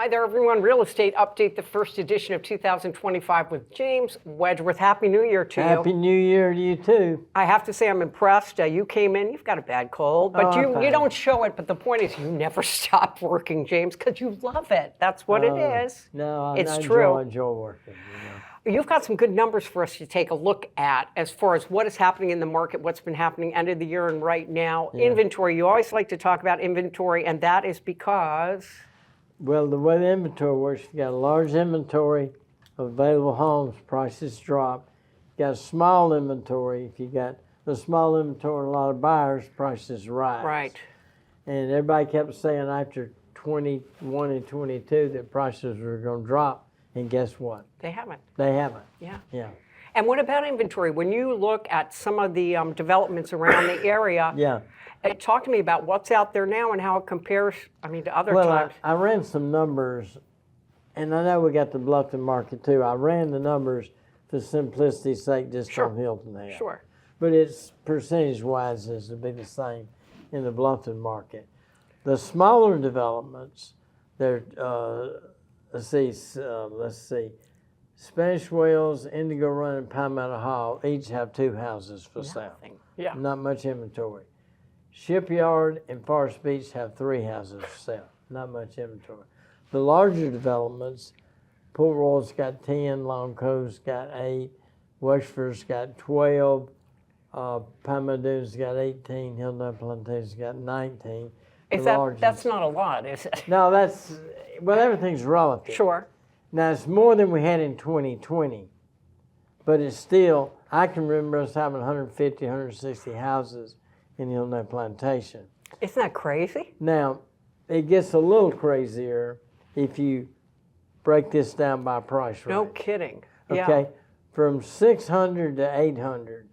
Hi there, everyone. Real Estate Update, the first edition of 2025 with James Wedgeworth. Happy New Year to you. Happy New Year to you, too. I have to say I'm impressed. You came in, you've got a bad cold, but you don't show it. But the point is you never stop working, James, because you love it. That's what it is. No, it's I true. enjoy working. You've got some good numbers for us to take a look at as far as what is happening in the market, what's been happening end of the year and right now. Yeah. Inventory, you always like to talk about inventory, and that is because... Well, the way the inventory works, you got a large inventory of available homes, prices drop. You got a small inventory. If you got a small inventory and a lot of buyers, prices rise. Right. And everybody kept saying after 21 and 22 that prices were going to drop. And guess what? They haven't. They haven't. Yeah. Yeah. And what about inventory? When you look at some of the developments around the area, yeah. Talk to me about what's out there now and how it compares, to other times. I ran some numbers, and I know we got the Bluffton market too. I ran the numbers for simplicity's sake just on Hilton there. Sure. But it's percentage-wise is to be the same in the Bluffton market. The smaller developments, they're, let's see, Spanish Wells, Indigo Run, and Palmetto Hall each have 2 houses for sale. Yeah. Not much inventory. Shipyard and Forest Beach have 3 houses for sale. Not much inventory. The larger developments, Port Royal's got 10, Long Cove's got 8, Wedgeworth's got 12, Palmetto Dunes got 18, Hilton Plantation's got 19. That's not a lot, is it? No, everything's relative. Sure. Now, it's more than we had in 2020, but it's still, I can remember us having 150, 160 houses in Hilton Plantation. Isn't that crazy? Now, it gets a little crazier if you break this down by price range. No kidding. Okay, from 600 to 800,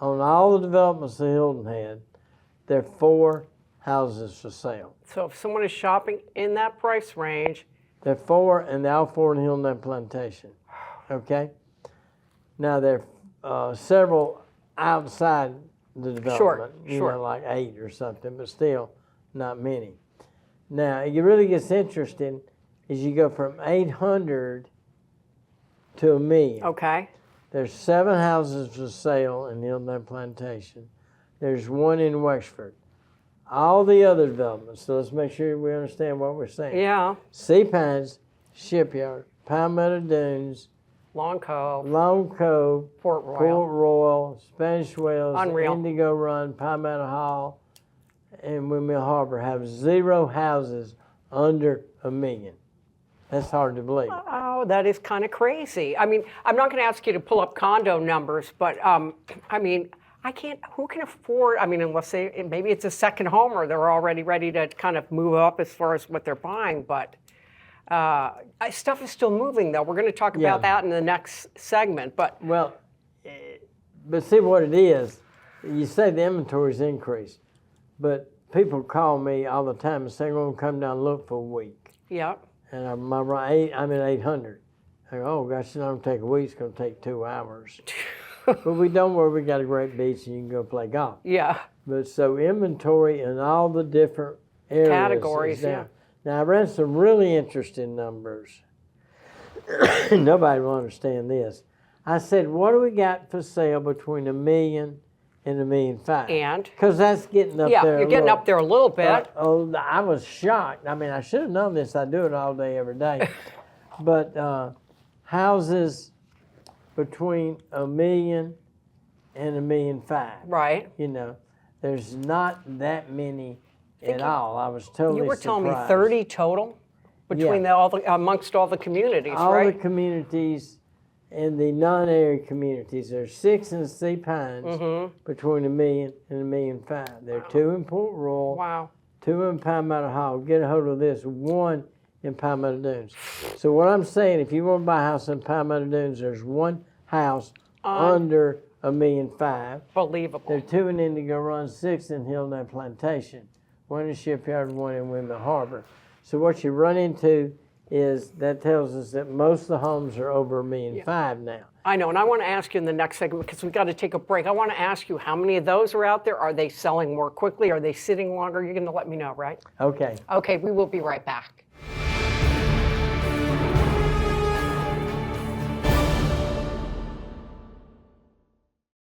on all the developments that Hilton had, there are 4 houses for sale. So if someone is shopping in that price range, there are 4, and they're all 4 in Hilton Plantation. Okay? Now, there are several outside the development. Sure. Like 8 or something, but still not many. Now, it really gets interesting as you go from 800 to $1 million. Okay. There's 7 houses for sale in Hilton Plantation. There's 1 in Wedgeworth. All the other developments, so let's make sure we understand what we're saying. Yeah. Sea Pines, Shipyard, Palmetto Dunes, Long Cove, Port Royal, Spanish Wells, Unreal. Indigo Run, Palmetto Hall, and Windmill Harbor have 0 houses under $1 million. That's hard to believe. Oh, that is kind of crazy. I'm not going to ask you to pull up condo numbers, but I can't, who can afford, unless maybe it's a second home or they're already ready to kind of move up as far as what they're buying, but stuff is still moving though. We're going to talk about that in the next segment, but. Well, but see what it is, you say the inventory's increased, but people call me all the time and say, I'm going to come down and look for a week. Yeah. And I'm at 800. I go, oh gosh, it's not going to take a week, it's going to take 2 hours. But we don't worry, we got a great beach and you can go play golf. Yeah. But so inventory in all the different areas. Categories, yeah. Now I ran some really interesting numbers. Nobody will understand this. I said, what do we got for sale between $1 million and $1.5 million? And? Because that's getting up there. Yeah, you're getting up there a little bit. I was shocked. I should have known this. I do it all day, every day. But houses between $1 million and $1.5 million. Right. There's not that many at all. I was totally surprised. You were telling me 30 total between amongst all the communities, all right? All the communities and the non-area communities. There's 6 in Sea Pines between $1 million and $1.5 million. There are 2 in Port Royal. Wow. 2 in Palmetto Hall. Get a hold of this. 1 in Palmetto Dunes. So what I'm saying, if you want to buy a house in Palmetto Dunes, there's 1 house under $1.5 million. Believable. There are 2 in Indigo Run, 6 in Hilton Plantation, 1 in Shipyard, and 1 in Windmill Harbor. So what you run into is that tells us that most of the homes are over $1.5 million now. I know, and I want to ask you in the next segment, because we've got to take a break, I want to ask you how many of those are out there? Are they selling more quickly? Are they sitting longer? You're going to let me know, right? Okay. Okay, we will be right back.